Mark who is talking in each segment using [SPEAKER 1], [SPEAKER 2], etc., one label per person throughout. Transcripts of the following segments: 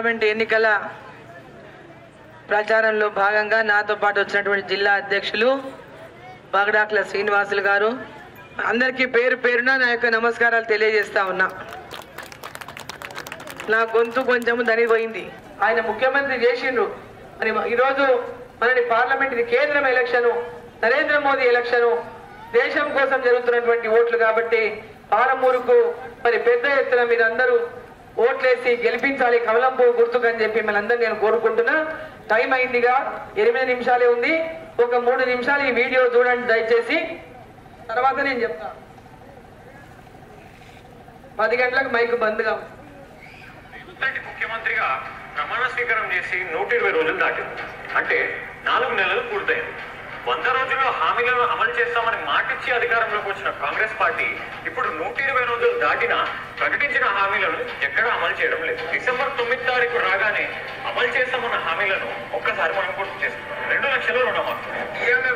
[SPEAKER 1] Parliament ఎన్నికల ప్రచారంలో భాగంగా నాతో పాటు వచ్చినటువంటి జిల్లా అధ్యక్షులు బగడాకుల శ్రీనివాసులు గారు అందరికీ పేరు పేరున నా యొక్క నమస్కారాలు తెలియజేస్తా ఉన్నా. నా గొంతు కొంచెం దనిపోయింది. ఆయన ముఖ్యమంత్రి చేసిండ్రు. మరి ఈరోజు మనని పార్లమెంట్ కేంద్రం ఎలక్షను, నరేంద్ర మోదీ ఎలక్షను, దేశం కోసం జరుగుతున్నటువంటి ఓట్లు కాబట్టి పాలమూరుకు మరి పెద్ద ఎత్తున మీరందరూ ఓట్లేసి గెలిపించాలి కమలం పువ్వు గుర్తుకు అని చెప్పి మనందరూ నేను కోరుకుంటున్నా. టైం అయిందిగా, 8 నిమిషాలే ఉంది. ఒక 3 నిమిషాలు ఈ వీడియో చూడండి దయచేసి, తర్వాత నేను చెప్తా. 10 గంటలకు మైక్ బంద్గా.
[SPEAKER 2] ముఖ్యమంత్రిగా ప్రమాణ స్వీకారం చేసి 120 రోజులు దాటింది. అంటే 4 నెలలు పూర్తయింది. 100 రోజుల్లో హామీలను అమలు చేస్తామని మాటిచ్చి అధికారంలోకి వచ్చిన కాంగ్రెస్ పార్టీ ఇప్పుడు 120 రోజులు దాటినా ప్రకటించిన హామీలను ఎక్కడా అమలు చేయడం లేదు. డిసెంబర్ 9 తారీఖు రాగానే అమలు చేస్తామన్న హామీలను ఒక్కసారి మనం గుర్తు చేస్తున్నాం. 2 లక్షల రుణమాఫీ.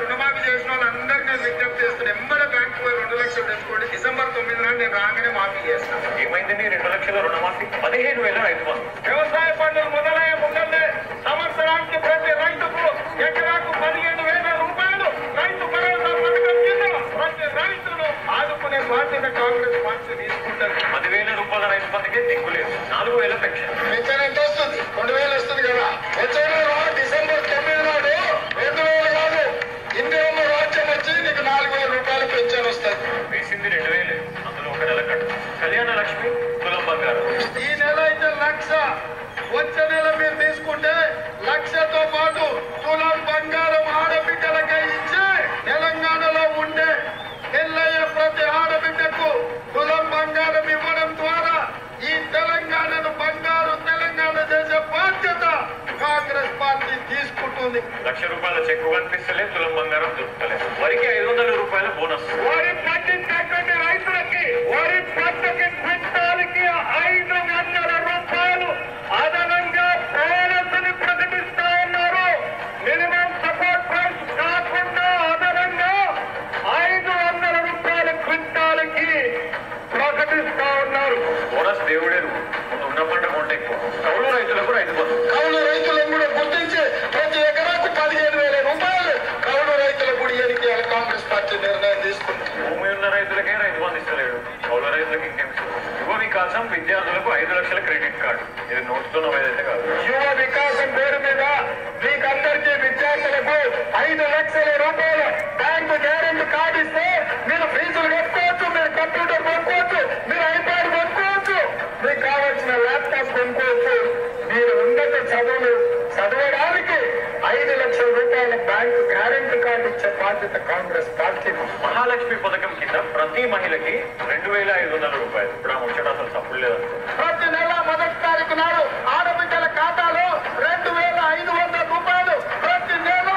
[SPEAKER 3] రుణమాఫీ చేసిన వాళ్ళందరినీ నేను విజ్ఞప్తి చేస్తున్నాను. ఎంబడే బ్యాంకు పోయి 2 లక్షలు తెచ్చుకోండి. డిసెంబర్ 9 నాడు నేను రాగానే మాఫీ చేస్తాను.
[SPEAKER 2] ఏమైందండి 2 లక్షల రుణమాఫీ? 15,000 రైతు బంధు.
[SPEAKER 3] వ్యవసాయ పనులు మొదలయ్యే ముందరే సంవత్సరానికి ప్రతి రైతుకు ఎకరాకు 15,000 రూపాయలు రైతు భరోసా పథకం కింద ప్రతి రైతును ఆదుకునే బాధ్యత కాంగ్రెస్ పార్టీ తీసుకుంటారు.
[SPEAKER 2] 10,000 రూపాయల రైతు బంధుకే దిక్కులేదు. 4,000 పెన్షన్.
[SPEAKER 3] పెన్షన్ ఎంత వస్తుంది? 2,000 వస్తుంది కదా. వచ్చే డిసెంబర్ 9 నాడు 2,000 కాదు, ఇండియాలో రాజ్యం వచ్చి నీకు 4,000 రూపాయలు పెన్షన్ వస్తుంది.
[SPEAKER 2] వేసింది 2,000, అందులో 1 నెల కట్టు. కళ్యాణ లక్ష్మి, తులం బంగారం.
[SPEAKER 3] ఈ నెల అయితే 1,00,000, వచ్చే నెల మీరు తీసుకుంటే 1,00,000తో పాటు తులం బంగారం ఆడబిడ్డలకై ఇచ్చి తెలంగాణలో ఉండే పెళ్ళయ్యే ప్రతి ఆడబిడ్డకు తులం బంగారం ఇవ్వడం ద్వారా ఈ తెలంగాణను బంగారు తెలంగాణ చేసే బాధ్యత కాంగ్రెస్ పార్టీ తీసుకుంటుంది.
[SPEAKER 2] 1,00,000 రూపాయల చెక్కు కనిపిస్తలే, తులం బంగారం దొరుకుతలేదు. వరికి 500 రూపాయల బోనస్.
[SPEAKER 3] వరి పండించేటువంటి రైతులకి వరి పంటకి క్వింటాల్కి 500 రూపాయలు అదనంగా బోనస్ని ప్రకటిస్తా ఉన్నారు. మినిమం సపోర్ట్ ప్రైస్ కాకుండా అదనంగా 500 రూపాయల క్వింటాల్కి ప్రకటిస్తా ఉన్నారు.
[SPEAKER 2] బోనస్ దేవుడేరు, ఉన్న పంట కొంట ఎక్కువ. కౌలు రైతులకు రైతు బంధు.
[SPEAKER 3] కౌలు రైతులను కూడా గుర్తించి ప్రతి ఎకరాకు 15,000 రూపాయలు కౌలు రైతులకు కూడా ఇవ్వడానికి కాంగ్రెస్ పార్టీ నిర్ణయం తీసుకుంది.
[SPEAKER 2] భూమి ఉన్న రైతులకే రైతు బంధు ఇస్తలేడు, కౌలు రైతులకు ఇంకేం ఇస్తారు? యువ వికాసం విద్యార్థులకు 5 లక్షల క్రెడిట్ కార్డు. ఇది నోట్తో నవ్వేదైతే కాదు.
[SPEAKER 3] యువ వికాసం పేరు మీద మీకందరికీ విద్యార్థులకు 5 లక్షల రూపాయలు బ్యాంకు గ్యారెంటీ కార్డు ఇస్తే మీరు ఫీజులు కట్టుకోవచ్చు, మీరు కంప్యూటర్ కొనుక్కోవచ్చు, మీరు ఐప్యాడ్ కొనుక్కోవచ్చు, మీకు కావాల్సిన ల్యాప్టాప్ కొనుక్కోవచ్చు. మీరు ఉన్నత చదువులు చదవడానికి 5 లక్షల రూపాయల బ్యాంకు గ్యారెంటీ కార్డు ఇచ్చే బాధ్యత కాంగ్రెస్ పార్టీ.
[SPEAKER 2] మహాలక్ష్మి పథకం కింద ప్రతి మహిళకి 2,500 రూపాయలు. ఇప్పుడు ఆ ముచ్చట అసలు తప్పుడు లేదనుకో.
[SPEAKER 3] ప్రతి నెల 1వ తారీఖు నాడు ఆడబిడ్డల ఖాతాలో 2,500 రూపాయలు ప్రతి నెల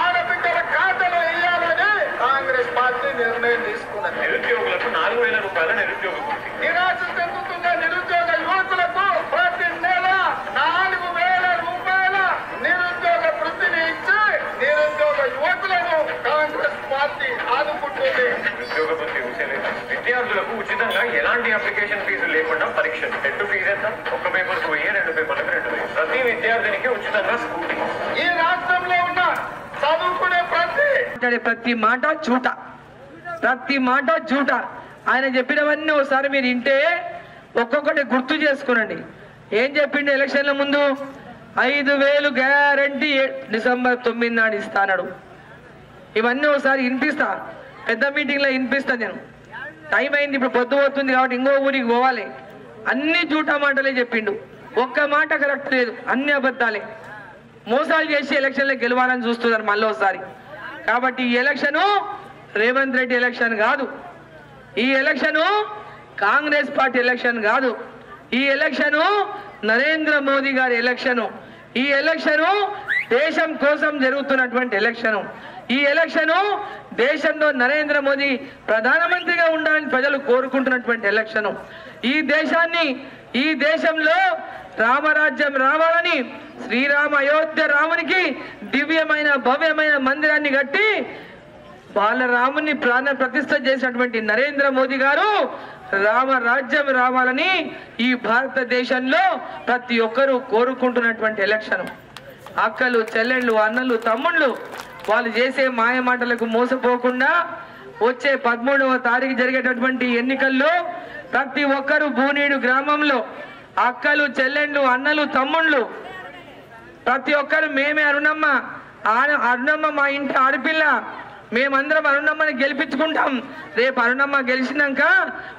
[SPEAKER 3] ఆడబిడ్డల ఖాతాలో వేయాలని కాంగ్రెస్ పార్టీ నిర్ణయం తీసుకున్నది.
[SPEAKER 2] నిరుద్యోగులకు 4,000 రూపాయల నిరుద్యోగ వృత్తి.
[SPEAKER 3] నిరాశ చెందుతున్న నిరుద్యోగ యువకులకు ప్రతి నెల 4,000 రూపాయల నిరుద్యోగ వృత్తిని ఇచ్చి నిరుద్యోగ యువకులను కాంగ్రెస్ పార్టీ ఆదుకుంటుంది.
[SPEAKER 2] నిరుద్యోగ వృత్తి ఊసేలేదు. విద్యార్థులకు ఉచితంగా ఎలాంటి అప్లికేషన్ ఫీజు లేకుండా పరీక్షలు. టెట్ ఫీజు ఎంత? 1 పేపర్కు 1000, 2 పేపర్లకు 2,000. ప్రతి విద్యార్థినికి ఉచితంగా స్కూటీ.
[SPEAKER 3] ఈ రాష్ట్రంలో ఉన్న చదువుకునే
[SPEAKER 1] ప్రతి మాట చూట, ప్రతి మాట చూట. ఆయన చెప్పినవన్నీ ఒకసారి మీరు వింటే ఒక్కొక్కటి గుర్తు చేసుకునండి. ఏం చెప్పిండు ఎలక్షన్ల ముందు? 5,000 గ్యారంటీ డిసెంబర్ 9 నాడు ఇస్తాడు. ఇవన్నీ ఒకసారి వినిపిస్తా, పెద్ద మీటింగ్లో వినిపిస్తా నేను. టైం అయింది, ఇప్పుడు పొద్దు పోతుంది కాబట్టి ఇంకో ఊరికి పోవాలి. అన్ని జూటా మాటలే చెప్పిండు, ఒక్క మాట కరెక్ట్ లేదు, అన్ని అబద్ధాలే. మోసాలు చేసి ఎలక్షన్లో గెలవాలని చూస్తున్నారు మళ్ళీ ఒకసారి. కాబట్టి ఈ ఎలక్షను రేవంత్ రెడ్డి ఎలక్షన్ కాదు, ఈ ఎలక్షను కాంగ్రెస్ పార్టీ ఎలక్షన్ కాదు, ఈ ఎలక్షను నరేంద్ర మోదీ గారి ఎలక్షను. ఈ ఎలక్షను దేశం కోసం జరుగుతున్నటువంటి ఎలక్షను. ఈ ఎలక్షను దేశంలో నరేంద్ర మోదీ ప్రధానమంత్రిగా ఉండాలని ప్రజలు కోరుకుంటున్నటువంటి ఎలక్షను. ఈ దేశంలో రామరాజ్యం రావాలని శ్రీరామ అయోధ్య రామునికి దివ్యమైన భవ్యమైన మందిరాన్ని కట్టి బాలరాముని ప్రాణ ప్రతిష్ఠ చేసినటువంటి నరేంద్ర మోదీ గారు రామరాజ్యం రావాలని ఈ భారతదేశంలో ప్రతి ఒక్కరూ కోరుకుంటున్నటువంటి ఎలక్షన్. అక్కలు, చెల్లెళ్ళు, అన్నలు, తమ్ముళ్ళు వాళ్ళు చేసే మాయ మాటలకు మోసపోకుండా వచ్చే 13వ తారీఖు జరిగేటటువంటి ఎన్నికల్లో ప్రతి ఒక్కరూ భూనీడు గ్రామంలో అక్కలు, చెల్లెళ్ళు, అన్నలు, తమ్ముళ్ళు ప్రతి ఒక్కరు మేమే అరుణమ్మ మా ఇంటి ఆడపిల్ల, మేమందరం అరుణమ్మని గెలిపించుకుంటాం. రేపు అరుణమ్మ గెలిచినాక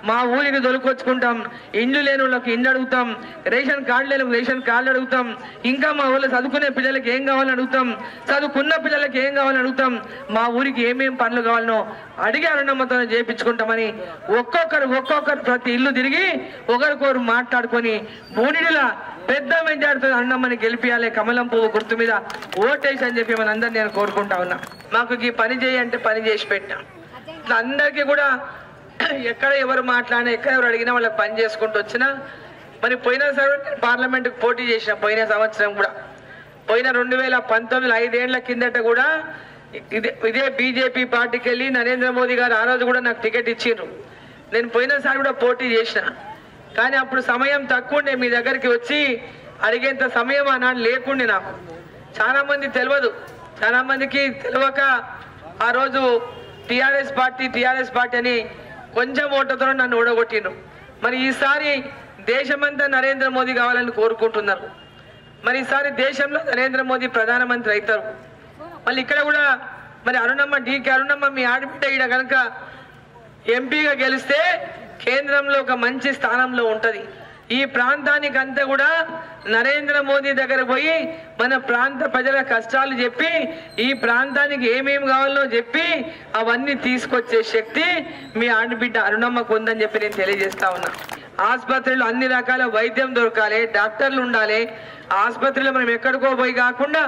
[SPEAKER 1] మా ఊరికి దొరికొచ్చుకుంటాం. ఇండ్లు లేని వాళ్ళకి ఇండ్లు అడుగుతాం, రేషన్ కార్డు లేని రేషన్ కార్డు అడుగుతాం, ఇంకా మా ఊళ్ళో చదువుకునే పిల్లలకి ఏం కావాలని అడుగుతాం, చదువుకున్న పిల్లలకి ఏం కావాలని అడుగుతాం, మా ఊరికి ఏమేం పనులు కావాలనో అడిగి అరుణమ్మతో చేయించుకుంటామని ఒక్కొక్కరు ప్రతి ఇల్లు తిరిగి ఒకరికొకరు మాట్లాడుకొని భూనిడిలా పెద్ద మెజార్టీతో అరుణమ్మని గెలిపియాలి, కమలం పువ్వు గుర్తు మీద ఓటేసి అని చెప్పి మన అందరినీ నేను కోరుకుంటా ఉన్నా. మాకు ఈ పని చేయంటే పని చేసి పెట్టినా. ఇట్లా అందరికీ కూడా ఎక్కడ ఎవరు మాట్లాడినా ఎక్కడ ఎవరు అడిగినా వాళ్ళకి పని చేసుకుంటూ వచ్చినా. మరి పోయిన పార్లమెంట్కి పోటీ చేసిన పోయిన సంవత్సరం కూడా, పోయిన 2019 5 ఏళ్ల కిందట కూడా ఇదే బీజేపీ పార్టీకి వెళ్ళి నరేంద్ర మోదీ గారు ఆ రోజు కూడా నాకు టికెట్ ఇచ్చిండ్రు. నేను పోయినసారి కూడా పోటీ చేసిన, కానీ అప్పుడు సమయం తక్కువ ఉండే. మీ దగ్గరికి వచ్చి అడిగేంత సమయం ఆనాడు లేకుండే. నాకు చాలా మంది తెలియదు, చాలా మందికి తెలియక ఆ రోజు టీఆర్ఎస్ పార్టీ అని కొంచెం ఓటుతో నన్ను ఓడగొట్టిండ్రు. మరి ఈసారి దేశమంతా నరేంద్ర మోదీ కావాలని కోరుకుంటున్నారు. మరి ఈసారి దేశంలో నరేంద్ర మోదీ ప్రధానమంత్రి అవుతారు. మళ్ళీ ఇక్కడ కూడా మరి అరుణమ్మ మీ ఆడబిడ్డ ఈడ కనుక ఎంపీగా గెలిస్తే కేంద్రంలో ఒక మంచి స్థానంలో ఉంటుంది. ఈ ప్రాంతానికి అంతా కూడా నరేంద్ర మోదీ దగ్గర పోయి మన ప్రాంత ప్రజల కష్టాలు చెప్పి ఈ ప్రాంతానికి ఏమేమి కావాలో చెప్పి అవన్నీ తీసుకొచ్చే శక్తి మీ ఆడబిడ్డ అరుణమ్మకు ఉందని చెప్పి నేను తెలియజేస్తా ఉన్నా. ఆసుపత్రిలో అన్ని రకాల వైద్యం దొరకాలి, డాక్టర్లు ఉండాలి. ఆసుపత్రిలో మనం ఎక్కడికో పోయి కాకుండా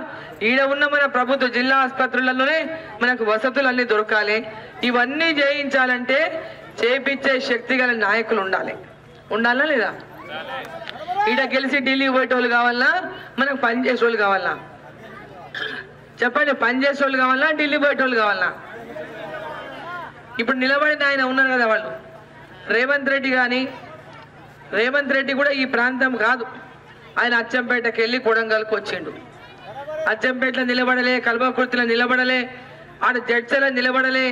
[SPEAKER 1] ఈడ ఉన్న మన ప్రభుత్వ జిల్లా ఆసుపత్రులలోనే మనకు వసతులు అన్ని దొరకాలి. ఇవన్నీ చేయించాలంటే చేపించే శక్తి గల నాయకులు ఉండాలా లేదా? ఈడ గెలిచి ఢిల్లీ పోయేటోళ్ళు కావాలన్నా, మనకు పని చేసేవాళ్ళు కావాలన్నా? చెప్పండి, పని చేసేవాళ్ళు కావాలన్నా, ఢిల్లీ పోయేటోళ్ళు కావాలన్నా? ఇప్పుడు నిలబడిన ఆయన ఉన్నారు కదా వాళ్ళు, రేవంత్ రెడ్డి కూడా ఈ ప్రాంతం కాదు. ఆయన అచ్చంపేటకి వెళ్ళి కొడంగల్కి వచ్చిండు. అచ్చంపేటలో నిలబడలే, కల్వకుర్తిలో నిలబడలే, ఆడ జడ్చలో నిలబడలే,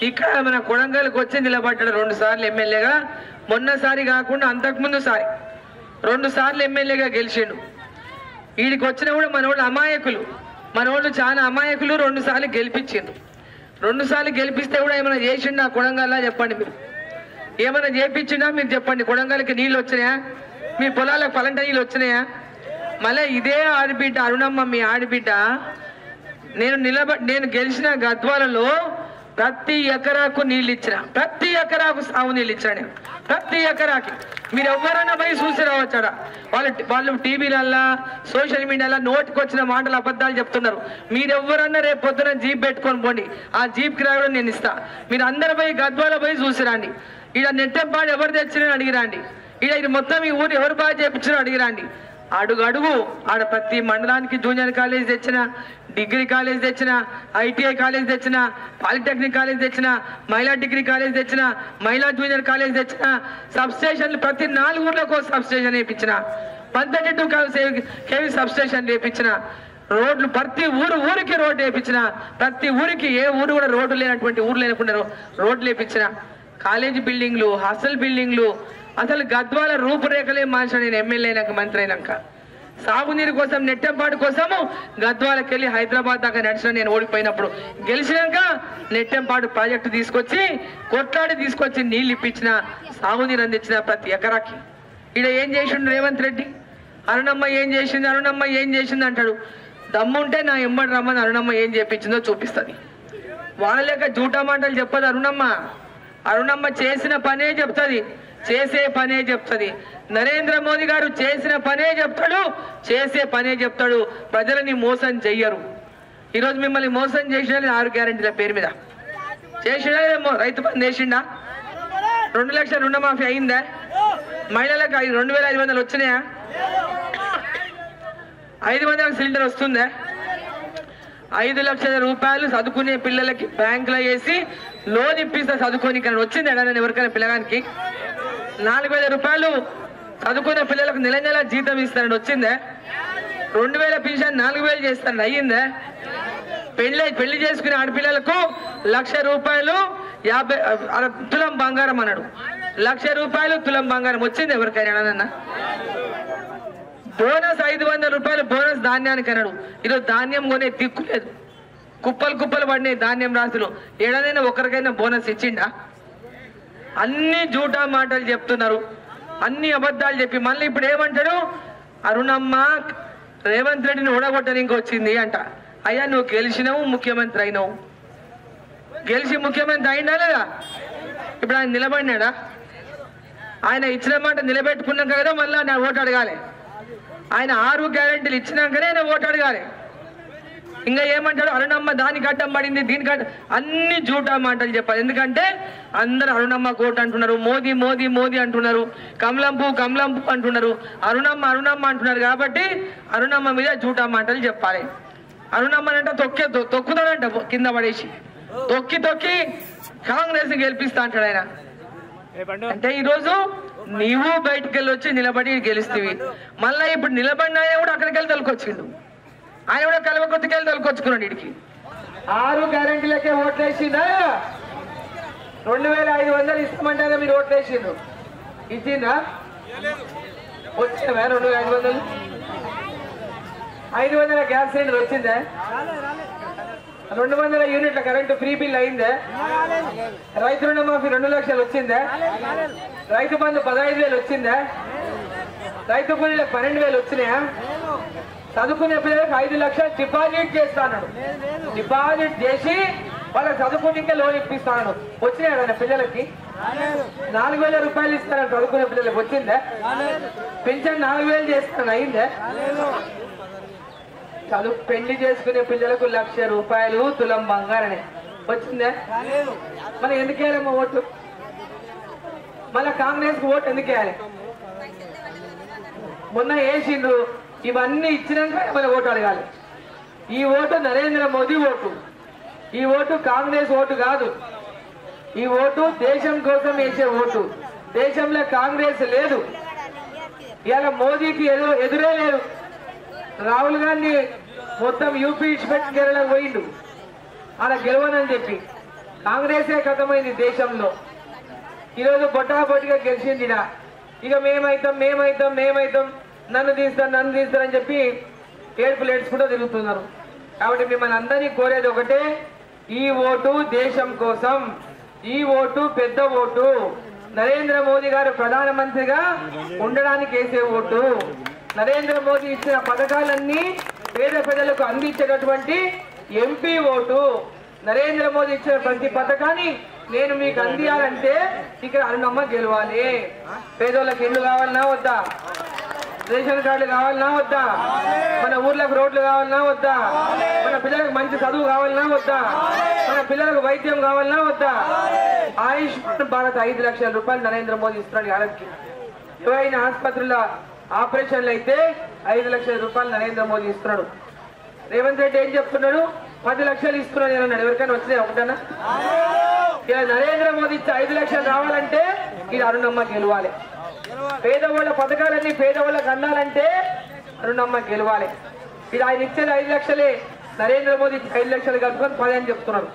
[SPEAKER 1] ఇక్కడ మన కొడంగల్కి వచ్చి నిలబడ్డాడు 2 సార్లు ఎమ్మెల్యేగా. మొన్నసారి కాకుండా అంతకుముందు సారి 2 సార్లు ఎమ్మెల్యేగా గెలిచిండు. వీడికి వచ్చినా కూడా మన వాళ్ళు చాలా అమాయకులు. 2 సార్లు గెలిపించిండు. 2 సార్లు గెలిపిస్తే కూడా ఏమైనా చేసిండు ఆ కొడంగల్లా? చెప్పండి, మీరు ఏమైనా చేపించిండా? మీరు చెప్పండి. కొడంగల్కి నీళ్ళు వచ్చినాయా? మీ పొలాలకు పలంట నీళ్ళు వచ్చినాయా? మళ్ళీ ఇదే ఆడబిడ్డ అరుణమ్మ, మీ ఆడబిడ్డ, నేను గెలిచిన గద్వాలలో ప్రతి ఎకరాకు నీళ్ళు ఇచ్చిన, ప్రతి ఎకరాకు సాగు నీళ్ళు ఇచ్చిన. నేను ప్రతి ఎకరాకి మీరు ఎవరైనా పోయి చూసి రావచ్చాడా? వాళ్ళు టీవీలల్లా సోషల్ మీడియాలో నోటికి వచ్చిన మాటలు అబద్ధాలు చెప్తున్నారు. మీరు ఎవరన్నా రేపు పొద్దున జీప్ పెట్టుకొని పోండి, ఆ జీప్ కిరాయి నేను ఇస్తా. మీరు అందరు పోయి గద్వాల పోయి చూసిరండి. ఈడ నెట్టెంపాడు ఎవరు తెచ్చినా అడిగిరండి. ఇది మొత్తం ఈ ఊరు ఎవరు బాగా చేయించినా అడిగిరండి. అడుగు ఆడ ప్రతి మండలానికి జూనియర్ కాలేజ్ తెచ్చిన, డిగ్రీ కాలేజ్ తెచ్చిన, ఐటీఐ కాలేజ్ తెచ్చిన, పాలిటెక్నిక్ కాలేజ్ తెచ్చిన, మహిళా డిగ్రీ కాలేజ్ తెచ్చిన, మహిళా జూనియర్ కాలేజ్ తెచ్చిన, సబ్స్టేషన్లు ప్రతి 4 ఊర్లకు సబ్స్టేషన్ వేయించిన, 132 కేవీ సబ్స్టేషన్ వేయించిన, రోడ్లు ప్రతి ఊరికి రోడ్డు వేయించిన, ప్రతి ఊరికి ఏ ఊరు కూడా రోడ్డు లేనటువంటి ఊరు లేకుండా రోడ్లు వేయించిన, కాలేజీ బిల్డింగ్లు, హాస్టల్ బిల్డింగ్లు, అసలు గద్వాల రూపురేఖలే మార్చిన. నేను ఎమ్మెల్యే అయినాక, మంత్రి అయినాక సాగునీరు కోసం, నెట్టెంపాడు కోసము గద్వాలకి వెళ్ళి హైదరాబాద్ దాకా నడిచిన. నేను ఓడిపోయినప్పుడు గెలిచినాక నెట్టెంపాడు ప్రాజెక్టు తీసుకొచ్చి కొట్లాడి తీసుకొచ్చి నీళ్ళు ఇప్పించిన, సాగునీరు అందించిన ప్రతి ఎకరాకి. ఈడ ఏం చేసిండు రేవంత్ రెడ్డి? అరుణమ్మ ఏం చేసింది అంటాడు. దమ్ముంటే నా ఎంబడి రమ్మని అరుణమ్మ ఏం చేపించిందో చూపిస్తుంది. వాళ్ళ లేక జూటా మాటలు చెప్పదు అరుణమ్మ చేసిన పనే చెప్తుంది, చేసే పనే చెప్తుంది. నరేంద్ర మోదీ గారు చేసిన పనే చెప్తాడు, చేసే పనే చెప్తాడు. ప్రజలని మోసం చెయ్యరు. ఈరోజు మిమ్మల్ని మోసం చేసిన 6 గ్యారెంటీల పేరు మీద చేసినా, రైతు బంధు వేసిండా? 2 లక్షల రుణమాఫీ అయిందా? మహిళలకు 2500 వచ్చినాయా? 500 సిలిండర్ వస్తుందా? 5 లక్షల రూపాయలు చదువుకునే పిల్లలకి బ్యాంకులో వేసి లోన్ ఇప్పిస్తే చదువుకొని ఇక్కడ వచ్చింది ఎవరికైనా పిల్లగానికి? 4,000 రూపాయలు చదువుకునే పిల్లలకు నెల నెల జీతం ఇస్తాడు, వచ్చిందే? 2,000 పింఛన్ 4,000 చేస్తాడు, అయ్యిందే? పెళ్లి చేసుకునే ఆడపిల్లలకు 1,00,000 రూపాయలు 50 తులం బంగారం అన్నాడు. 1,00,000 రూపాయలు తులం బంగారం వచ్చింది ఎవరికైనా? బోనస్ 500 రూపాయలు బోనస్ ధాన్యానికి అన్నాడు. ఈరోజు ధాన్యం కొనే దిక్కు లేదు, కుప్పలు కుప్పలు పడినాయి ధాన్యం రాసులు. ఏడాదైనా ఒకరికైనా బోనస్ ఇచ్చిండా? అన్ని జూటా మాటలు చెప్తున్నారు, అన్ని అబద్ధాలు చెప్పి మళ్ళీ ఇప్పుడు ఏమంటాడు? అరుణమ్మ రేవంత్ రెడ్డిని ఓడగొట్టడానికి వచ్చింది అంట. అయ్యా నువ్వు గెలిచినావు, ముఖ్యమంత్రి అయినావు, గెలిచి ముఖ్యమంత్రి అయినా లేదా? ఇప్పుడు ఆయన నిలబడినాడా? ఆయన ఇచ్చిన మాట నిలబెట్టుకున్నాక కదా మళ్ళీ నా ఓటు అడగాలి. ఆయన 6 గ్యారెంటీలు ఇచ్చినాకనే ఆయన ఓటు అడగాలి. ఇంకా ఏమంటాడు? అరుణమ్మ దానికి అడ్డం పడింది, దీనికి అన్ని జూటా మాటలు చెప్పాలి. ఎందుకంటే అందరు అరుణమ్మ కోట అంటున్నారు, మోదీ మోదీ మోదీ అంటున్నారు, కమలంపు కమలంపు అంటున్నారు, అరుణమ్మ అరుణమ్మ అంటున్నారు. కాబట్టి అరుణమ్మ మీద జూటా మాటలు చెప్పాలి. అరుణమ్మనంట తొక్కుతాడంట కింద పడేసి, తొక్కి తొక్కి కాంగ్రెస్ గెలిపిస్తా అంటాడు ఆయన. అంటే ఈరోజు నీవు బయటికి వెళ్ళి వచ్చి నిలబడి గెలుస్తీవి, మళ్ళీ ఇప్పుడు నిలబడిన ఆయన కూడా అక్కడికి వెళ్ళి తొలకొచ్చిండు. ఆయన కూడా కలవకొత్తికెళ్ళి తొలకొచ్చుకున్నాడు. ఇడికి 6 గ్యారెంటీలకే ఓట్లేసిందా? 2,500 ఇస్తామంటే మీరు ఓట్లేసిండు, ఇచ్చిందా? వచ్చిందా 2,500? 500 గ్యాస్ సిలిండర్ వచ్చిందా? 200 యూనిట్ల కరెంటు ఫ్రీ బిల్ అయిందా? రైతు రుణమాఫీ 2 లక్షలు వచ్చిందా? రైతు బంధు 15,000 వచ్చిందా? రైతు కూలీలకు 12,000 వచ్చినాయా? చదువుకునే పిల్లలకు 5 లక్షలు డిపాజిట్ చేస్తాను, డిపాజిట్ చేసి వాళ్ళ చదువుకునే లోన్ ఇప్పిస్తాను. వచ్చినాయి కదా పిల్లలకి? 4,000 రూపాయలు ఇస్తాను చదువుకునే పిల్లలకు, వచ్చిందా? పెన్షన్ 4,000 చేస్తాను, అయిందా? చదువు పెళ్లి చేసుకునే పిల్లలకు 1,00,000 రూపాయలు తులం బంగారనే, వచ్చిందా? మనం ఎందుకు వేయాలమ్మా ఓటు? మళ్ళా కాంగ్రెస్ కు ఓటు ఎందుకు వేయాలి? మొన్న వేసిండ్రు, ఇవన్నీ ఇచ్చినాక మన ఓటు అడగాలి. ఈ ఓటు నరేంద్ర మోదీ ఓటు, ఈ ఓటు కాంగ్రెస్ ఓటు కాదు. ఈ ఓటు దేశం కోసం వేసే ఓటు. దేశంలో కాంగ్రెస్ లేదు, ఇవాళ మోదీకి ఎదురే లేదు. రాహుల్ గాంధీ మొత్తం యూపీ ఇచ్చిపెట్టి కేరళకు పోయిండు అలా గెలవనని చెప్పి. కాంగ్రెసే ఖతమైంది దేశంలో. ఈరోజు బొటాబొటిగా గెలిచింది. ఇక మేమైతాం మేమైతాం మేమైతాం, నన్ను తీస్తారని చెప్పి ఏడుపులు ఏడ్చుకుంటూ తిరుగుతున్నారు. కాబట్టి మిమ్మల్ని అందరినీ కోరేది ఒకటే, ఈ ఓటు దేశం కోసం, ఈ ఓటు పెద్ద ఓటు, నరేంద్ర మోదీ గారు ప్రధానమంత్రిగా ఉండడానికి వేసే ఓటు, నరేంద్ర మోదీ ఇచ్చిన పథకాలన్నీ పేద ప్రజలకు అందించేటటువంటి ఎంపీ ఓటు, నరేంద్ర మోదీ ఇచ్చిన ప్రతి పథకాన్ని నేను మీకు అందియాలంటే ఇక్కడ అరుణమ్మ గెలవాలి. పేదోళ్ళకి ఇల్లు కావాలన్నా వద్దా? రేషన్ కార్డులు కావాలన్నా వద్దా? మన ఊర్లకు రోడ్లు కావాలన్నా వద్దా? మన పిల్లలకు మంచి చదువు కావాలన్నా వద్దా? మన పిల్లలకు వైద్యం కావాలన్నా వద్దా? ఆయుష్మాన్ భారత్ 5 లక్షల రూపాయలు నరేంద్ర మోదీ ఇస్తున్నాడు ఏడాదికి. ఎవరైనా ఆసుపత్రుల ఆపరేషన్లు అయితే 5 లక్షల రూపాయలు నరేంద్ర మోదీ ఇస్తున్నాడు. రేవంత్ రెడ్డి ఏం చెప్తున్నాడు? 10 లక్షలు ఇస్తున్నాడు అన్నాడు. ఎవరికైనా వచ్చినాయి ఒకటన్నా? ఇలా నరేంద్ర మోదీ ఇచ్చే 5 లక్షలు రావాలంటే ఇది అరుణమ్మ గెలవాలి. పేదవాళ్ళ పథకాలన్నీ పేదవాళ్ళకి అందాలంటే అరుణమ్మ గెలవాలి. ఇది ఆయన ఇచ్చేది 5 లక్షలే, నరేంద్ర మోదీ 5 లక్షలు కట్టుకొని 10 అని చెప్తున్నాడు.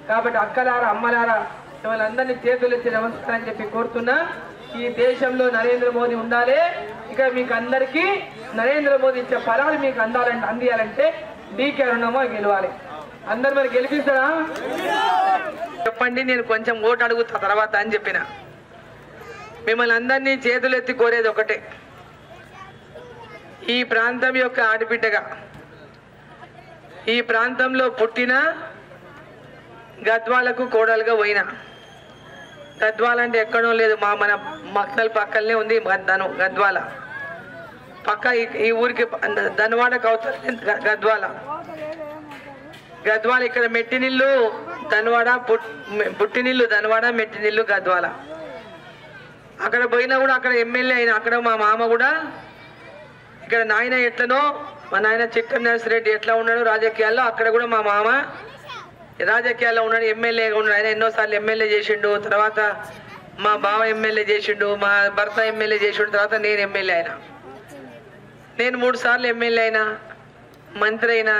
[SPEAKER 1] కాబట్టి అక్కలారా అమ్మలారా మిమ్మల్ని అందరినీ చేతులు ఇచ్చి నమస్కారం చెప్పి కోరుతున్నా. ఈ దేశంలో నరేంద్ర మోదీ ఉండాలి. ఇక మీకు అందరికీ నరేంద్ర మోదీ ఇచ్చే ఫలాలు మీకు అందియాలంటే డీకే అరుణమ్మ గెలవాలి. అందరు మరి గెలిపిస్తారా? చెప్పండి, నేను కొంచెం ఓటు అడుగుతా తర్వాత అని చెప్పిన. మిమ్మల్ని అందరినీ చేతులు ఎత్తి కోరేది ఒకటే, ఈ ప్రాంతం యొక్క ఆడబిడ్డగా, ఈ ప్రాంతంలో పుట్టిన గద్వాలకు కోడలుగా పోయినా. గద్వాల అంటే ఎక్కడో లేదు, మన మక్తల్ పక్కనే ఉంది గద్వాల. పక్క ఈ ఊరికి ధనవాడ కౌతల్ గద్వాల. గద్వాల ఇక్కడ మెట్టినిల్లు ధనవాడ, పుట్టినిల్లు ధనవాడ, మెట్టినిల్లు గద్వాల. అక్కడ పోయినా కూడా అక్కడ ఎమ్మెల్యే అయినా. అక్కడ మా మామ కూడా ఇక్కడ నాయన ఎట్లనో, మా నాయన చిట్టం నర్సిరెడ్డి ఎట్లా ఉన్నాడు రాజకీయాల్లో, అక్కడ కూడా మా మామ రాజకీయాల్లో ఉన్నాడు, ఎమ్మెల్యేగా ఉన్నాడు. ఆయన ఎన్నోసార్లు ఎమ్మెల్యే చేసిండు. తర్వాత మా బావ ఎమ్మెల్యే చేసిండు, మా భర్త ఎమ్మెల్యే చేసిండు, తర్వాత నేను ఎమ్మెల్యే అయినా. నేను 3 సార్లు ఎమ్మెల్యే అయినా, మంత్రి అయినా.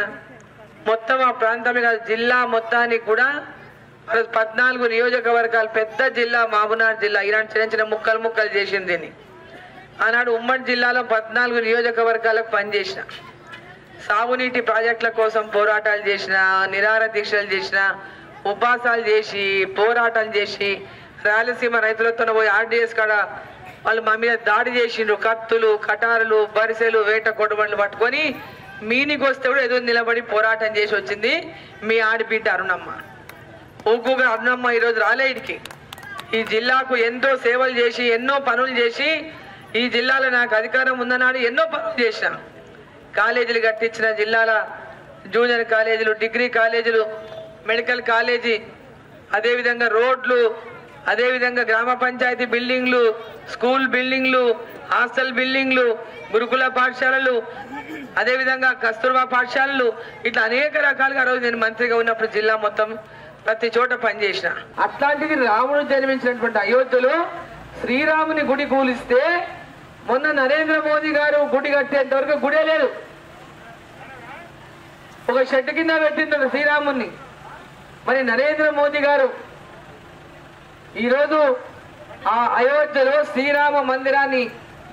[SPEAKER 1] మొత్తం ఆ ప్రాంతమే కాదు, జిల్లా మొత్తానికి కూడా 14 నియోజకవర్గాలు, పెద్ద జిల్లా మహబూబ్నగర్ జిల్లా. ఇలాంటి చిన్న చిన్న ముక్కలు చేసింది దీన్ని. ఆనాడు ఉమ్మడి జిల్లాలో 14 నియోజకవర్గాలకు పనిచేసిన. సాగునీటి ప్రాజెక్టుల కోసం పోరాటాలు చేసిన, నిరాహార దీక్షలు చేసిన, ఉపవాసాలు చేసి, పోరాటాలు చేసి, రాయలసీమ రైతులతో పోయి ఆర్డీఎస్ కాడ వాళ్ళు మా మీద దాడి చేసిండ్రు. కత్తులు, కటారులు, బరిసెలు, వేట కొడబండ్లు పట్టుకొని మీనికి వస్తే కూడా ఎదురు నిలబడి పోరాటం చేసి వచ్చింది మీ ఆడబిడ్డ అరుణమ్మ. ఊకుగా అరుణమ్మ ఈరోజు రాలేడికి. ఈ జిల్లాకు ఎంతో సేవలు చేసి, ఎన్నో పనులు చేసి, ఈ జిల్లాలో నాకు అధికారం ఉందన్నాడు ఎన్నో పనులు చేసిన. కాలేజీలు కట్టించిన, జిల్లాల జూనియర్ కాలేజీలు, డిగ్రీ కాలేజీలు, మెడికల్ కాలేజీ, అదేవిధంగా రోడ్లు, అదేవిధంగా గ్రామ పంచాయతీ బిల్డింగ్లు, స్కూల్ బిల్డింగ్లు, హాస్టల్ బిల్డింగ్లు, గురుకుల పాఠశాలలు, అదేవిధంగా కస్తూర్బా పాఠశాలలు, ఇట్లా అనేక రకాలుగా రోజు నేను మంత్రిగా ఉన్నప్పుడు జిల్లా మొత్తం ప్రతి చోట పనిచేసిన. అట్లాంటిది రాముడు జన్మించినటువంటి అయోధ్యలో శ్రీరాముని గుడి కూలిస్తే మొన్న నరేంద్ర మోదీ గారు గుడి కట్టేంత వరకు గుడే లేదు. ఒక షెడ్ కింద పెట్టింటారు శ్రీరాముని. మరి నరేంద్ర మోదీ గారు ఈరోజు ఆ అయోధ్యలో శ్రీరామ మందిరాన్ని,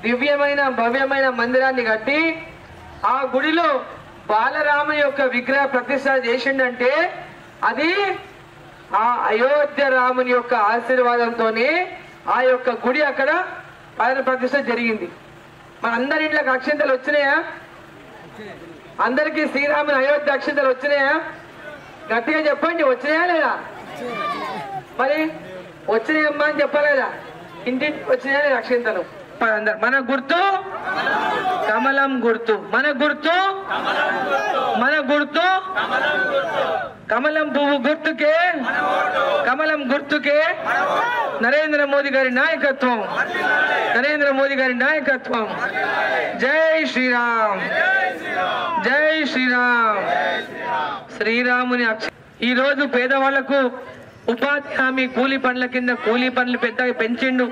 [SPEAKER 1] దివ్యమైన భవ్యమైన మందిరాన్ని కట్టి ఆ గుడిలో బాలరాముని యొక్క విగ్రహ ప్రతిష్ఠ చేసిండంటే అది ఆ అయోధ్య రాముని యొక్క ఆశీర్వాదంతోనే ఆ యొక్క గుడి అక్కడ ప్రాణ ప్రతిష్ఠ జరిగింది. మన అందరి ఇంట్లోకి అక్షింతలు వచ్చినాయా? అందరికీ శ్రీరాముని అయోధ్య అక్షింతలు వచ్చినాయా? గట్టిగా చెప్పండి, వచ్చినాయా లేదా? మరి వచ్చినాయమ్మా అని చెప్పాలి కదా. ఇంటింటికి వచ్చినాయా లేదా అక్షింతలు? మన గుర్తు కమలం గుర్తు, మన గుర్తు కమలం పువ్వు గుర్తుకే, కమలం గుర్తుకే నరేంద్ర మోదీ గారి నాయకత్వం, నరేంద్ర మోదీ గారి నాయకత్వం. జై శ్రీరామ్, జై శ్రీరామ్. శ్రీరాముని ఈ రోజు పేదవాళ్లకు ఉపాధి హామీ కూలీ పనుల కింద కూలీ పనులు పెద్దగా పెంచిండు.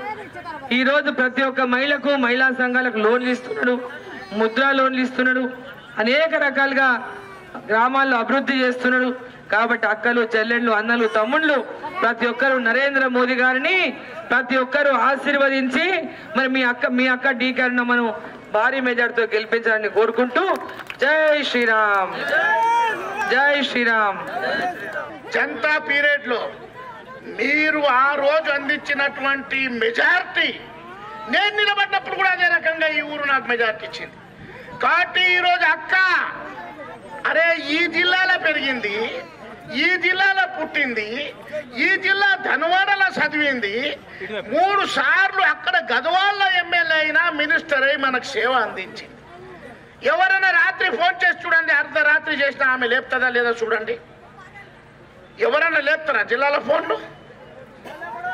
[SPEAKER 1] ఈ రోజు ప్రతి ఒక్క మహిళకు, మహిళా సంఘాలకు లోన్లు ఇస్తున్నాడు, ముద్రా లోన్లు ఇస్తున్నాడు, అనేక రకాలుగా గ్రామాల్లో అభివృద్ధి చేస్తున్నాడు. కాబట్టి అక్కలు, చెల్లెళ్ళు, అన్నలు, తమ్ముళ్ళు ప్రతి ఒక్కరు నరేంద్ర మోదీ గారిని ప్రతి ఒక్కరు ఆశీర్వదించి మరి మీ అక్క డీకే అరుణమ్మను భారీ మెజార్టీతో గెలిపించాలని కోరుకుంటూ జై శ్రీరామ్, జై శ్రీరామ్.
[SPEAKER 4] జనతా పీరియడ్ లో మీరు ఆ రోజు అందించినటువంటి మెజారిటీ, నేను నిలబడినప్పుడు కూడా అదే రకంగా ఈ ఊరు నాకు మెజారిటీ ఇచ్చింది. కాబట్టి ఈరోజు అక్క అరే ఈ జిల్లాలో పెరిగింది, ఈ జిల్లాలో పుట్టింది, ఈ జిల్లా ధనవాడలో చదివింది, 3 సార్లు అక్కడ గద్వాల్లో ఎమ్మెల్యే అయినా మినిస్టర్ అయి మనకు సేవ అందించింది. ఎవరైనా రాత్రి ఫోన్ చేసి చూడండి, అర్ధరాత్రి చేసినా ఆమె లేపుతుందా లేదా చూడండి. ఎవరైనా లేపుతారా జిల్లాలో ఫోన్లు?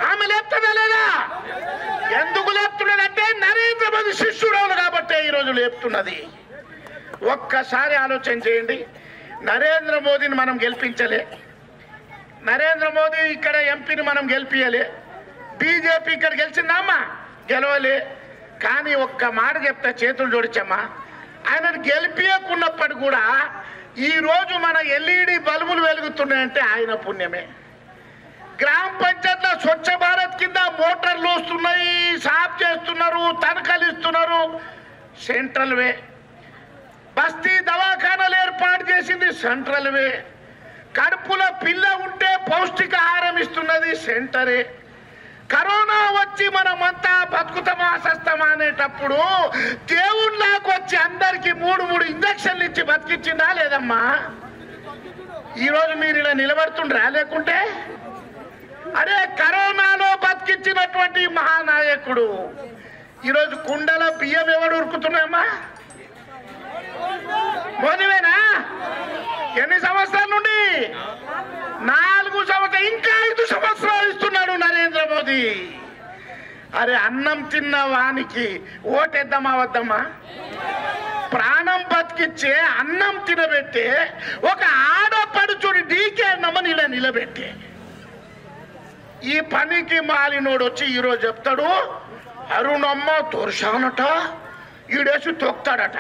[SPEAKER 4] ఆమె లేపుతుందా లేదా? ఎందుకు లేపుతున్నదంటే నరేంద్ర మోదీ శిష్యురాలు కాబట్టి ఈరోజు లేపుతున్నది. ఒక్కసారి ఆలోచన చేయండి. నరేంద్ర మోదీని మనం గెలిపించలే, నరేంద్ర మోదీ ఇక్కడ ఎంపీని మనం గెలిపించలే, బీజేపీ ఇక్కడ గెలిచిందమ్మా గెలవలే. కానీ ఒక్క మాట చెప్తా, చేతులు జోడించమ్మా, ఆయనను గెలిపించకున్నప్పటికీ కూడా ఈరోజు మన ఎల్ఈడి బల్బులు వెలుగుతున్నాయంటే ఆయన పుణ్యమే. గ్రామ పంచాయతీలో స్వచ్ఛ భారత్ కింద మోటార్లు వస్తున్నాయి, సాఫ్ చేస్తున్నారు, తనఖాలు ఇస్తున్నారు, సెంట్రల్ వే. బస్తీ దవాఖానాలు ఏర్పాటు చేసింది సెంట్రల్ వే. కడుపులో పిల్ల ఉంటే పౌష్టికాహారం ఇస్తున్నది సెంటరే. కరోనా వచ్చి మనమంతా బతుకుతామా సస్తామా అనేటప్పుడు దేవుళ్ళకు వచ్చి అందరికి 3 ఇంజక్షన్లు ఇచ్చి బతికించిందా లేదమ్మా? ఈరోజు మీరు ఇలా నిలబడుతుండ్రా? లేకుంటే అరే కరోనాలో బతికించినటువంటి మహానాయకుడు ఈరోజు కుండలో బియ్యం ఎవడు ఉరుకుతున్నామ్మా? మోదీవేనా? ఎన్ని సంవత్సరాల నుండి? 4 సంవత్సరాలు, ఇంకా 5 సంవత్సరాలు ఇస్తున్నాడు నరేంద్ర మోదీ. అరే అన్నం తిన్న వానికి ఓటేద్దామా వద్దమ్మా? ప్రాణం బతికిచ్చే, అన్నం తినబెట్టే ఒక ఆడపడుచుడి డీకే అన్నమని ఇలా నిలబెట్టే ఈ పనికి మాలినోడు వచ్చి ఈరోజు చెప్తాడు అరుణమ్మ దొరసానట ఈడేసి తొక్తాడట.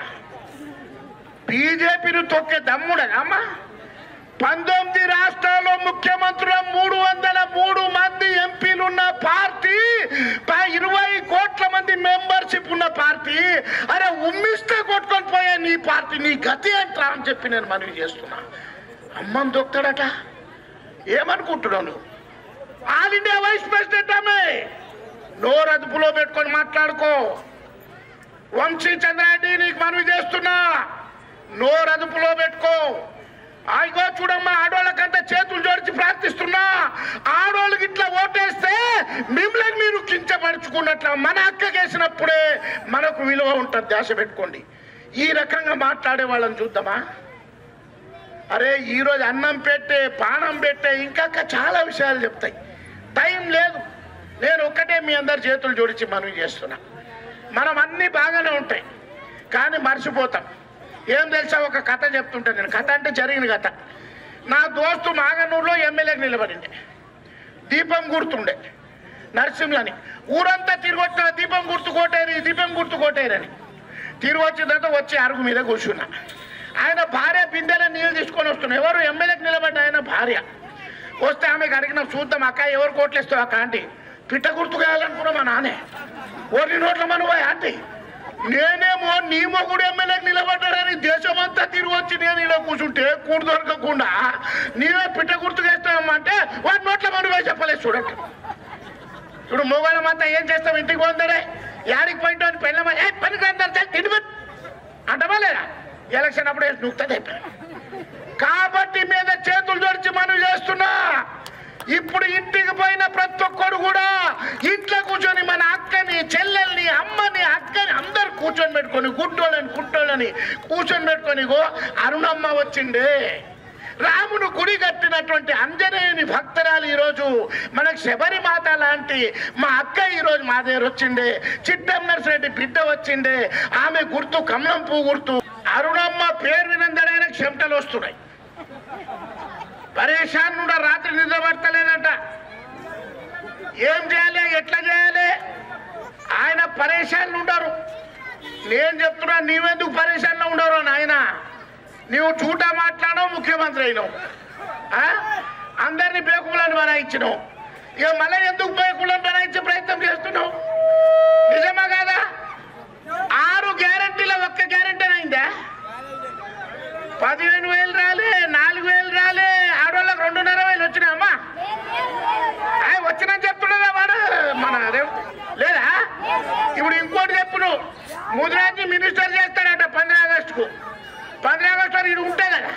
[SPEAKER 4] బీజేపీని తొక్కే దమ్ముడమ్మా. 19 రాష్ట్రాల్లో ముఖ్యమంత్రులు 303 మంది ఎంపీలున్న పార్టీ, 20 కోట్ల మంది మెంబర్షిప్ ఉన్న పార్టీ, అరే ఉమ్మిస్తే కొట్టుకొని పోయే నీ పార్టీ నీ గతి ఏంట్రా అని చెప్పి నేను మనవి చేస్తున్నా. అమ్మని దొక్తాడట. ఏమనుకుంటున్నావు నువ్వు? ఆల్ ఇండియా వైస్ ప్రెసిడెంట్ ఆమె. నోరు అదుపులో పెట్టుకొని మాట్లాడుకో. వంశీ చంద్రారెడ్డి నీకు మనవి చేస్తున్నా, నోరు అదుపులో పెట్టుకో. అయ్యో చూడమ్మా, ఆడవాళ్ళకంతా చేతులు జోడించి ప్రార్థిస్తున్నా. ఆడవాళ్ళకి ఇట్లా ఓటేస్తే మిమ్మల్ని మీరు కించపరుచుకున్నట్ల మన అక్కకేసినప్పుడే మనకు విలువ ఉంటుంది. ధ్యాస పెట్టుకోండి. ఈ రకంగా మాట్లాడే వాళ్ళని చూద్దామా? అరే ఈరోజు అన్నం పెట్టే, పానం పెట్టే, ఇంకా చాలా విషయాలు చెప్తాయి. టైం లేదు. నేను ఒక్కటే మీ అందరి చేతులు జోడించి మనవి చేస్తున్నా. మనం అన్నీ బాగానే ఉంటాయి కానీ మర్చిపోతాం. ఏం తెలుసా, ఒక కథ చెప్తుంటాను నేను. కథ అంటే జరిగిన కథ. నా దోస్తు మాగనూరులో ఎమ్మెల్యేకి నిలబడిండే. దీపం గుర్తుండే నరసింహని. ఊరంతా తిరిగొచ్చిన దీపం గుర్తు కోటేరి, దీపం గుర్తు కోటేరని. తిరిగి వచ్చిన తర్వాత వచ్చి అరుగు మీద కూర్చున్నా. ఆయన భార్య బిందెల నీళ్ళు తీసుకొని వస్తున్నాయి. ఎవరు? ఎమ్మెల్యేకి నిలబడ్డ ఆయన భార్య. వస్తే ఆమెకు అడిగిన చూద్దాం అక్క ఎవరు కోట్లేస్తావు అక్క ఆంటీ. పిట్ట గుర్తు కాయాలనుకున్నా మా నానే. ఓరి నోట్ల మనవాయి ఆంటీ. నేనేమో నీ మొగుడు ఎమ్మెల్యేకి నిలబడ్డాడని దేశమంతా తిరిగి వచ్చి నేను ఇలా కూర్చుంటే కూడు దొరకకుండా నీవే పిట్ట గుర్తుకు వేస్తావమ్మంటే వాడి నోట్ల మనవే చెప్పలేదు. చూడండి ఇప్పుడు మొగోళ్ళమంతా ఏం చేస్తాం? ఇంటికి పోతాడే యాడికి పోయింటో అని పెళ్ళమని పనికి అంటారు తిని అంటమా లేదా? ఎలక్షన్ అప్పుడు వేసి నూకుతుంది అయిపోయి. కాబట్టి మీద చేతులు జోడించి మనం చేస్తున్నా. ఇప్పుడు ఇంటికి పోయిన ప్రతి ఒక్కడు కూడా ఇంట్లో కూర్చొని మన అక్కని, చెల్లెల్ని, అమ్మని, అక్కని అందరు కూర్చొని పెట్టుకొని గుట్టోళ్ళని కూర్చొని పెట్టుకొని అరుణమ్మ వచ్చిండే. రాముడు గుడి కట్టినటువంటి అంజనేయుని భక్తరాలు ఈరోజు మనకు శబరిమాత లాంటి మా అక్క ఈరోజు మా దగ్గర వచ్చిండే. చిట్టం నర్సిరెడ్డి బిడ్డ వచ్చిండే. ఆమె గుర్తు కమలం పువ్వు గుర్తు. అరుణమ్మ పేరు వినందరైనా చెమటలు వస్తున్నాయి. పరేషాన్ నుండి రాత్రి నిద్ర పడతలేదంట. ఏం చేయాలి, ఎట్లా చేయాలి? ఆయన పరేషాన్లు ఉండరు. నేను చెప్తున్నా, నీవెందుకు పరేషాన్లో ఉండరు నాయన? నీవు చూటా మాట్లాడవు, ముఖ్యమంత్రి అయినావు, అందరినీ బేకులను బనాయించినావు. ఇక మళ్ళీ ఎందుకు బేకులను బనాయించే ప్రయత్నం చేస్తున్నావు? నిజమా కాదా? 6 గ్యారంటీల ఒక్క గ్యారంటీ అయిందా? 15,000 రాలే, 4,000 రాలే, ఆడవాళ్ళకి 2,500 వచ్చినాయమ్మా. వచ్చినా చెప్తున్నదా వాడు మన లేదా? ఇప్పుడు ఇంకోటి చెప్పు, నువ్వు ముదిరాజు మినిస్టర్ చేస్తాడట 15 ఆగస్టుకు. 15 ఆగస్టు ఇది ఉంటే కదా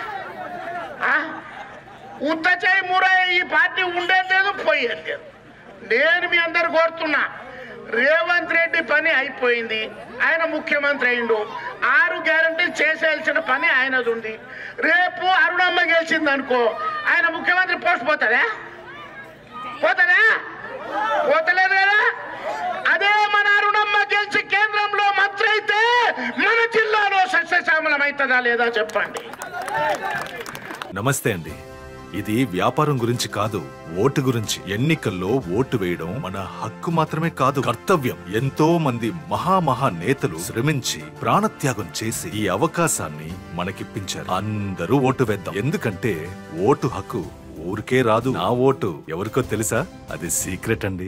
[SPEAKER 4] ఉత్త చేయి మూరయ్య ఈ పార్టీ ఉండేది లేదు, పోయేది లేదు. నేను మీ అందరు కోరుతున్నా, రేవంత్ రెడ్డి పని అయిపోయింది. ఆయన ముఖ్యమంత్రి అయిండు. 6 గ్యారంటీలు చేసేయాల్సిన పని ఆయనది ఉంది. రేపు అరుణమ్మ గెలిచింది అనుకో, ఆయన ముఖ్యమంత్రి పోస్ట్ పోతుందా? పోతలేదు కదా? అదే మన అరుణమ్మ గెలిచి కేంద్రంలో మంత్రి అయితే మన జిల్లాలో సస్యశ్యామలం అవుతుందా లేదా చెప్పండి.
[SPEAKER 5] నమస్తే అండి. ఇది వ్యాపారం గురించి కాదు, ఓటు గురించి. ఎన్నికల్లో ఓటు వేయడం మన హక్కు మాత్రమే కాదు, కర్తవ్యం. ఎంతో మంది మహా నేతలు శ్రమించి ప్రాణత్యాగం చేసి ఈ అవకాశాన్ని మనకిప్పించారు. అందరూ ఓటు వేద్దాం. ఎందుకంటే ఓటు హక్కు ఊరికే రాదు. నా ఓటు ఎవరికో తెలుసా? అది సీక్రెట్ అండి.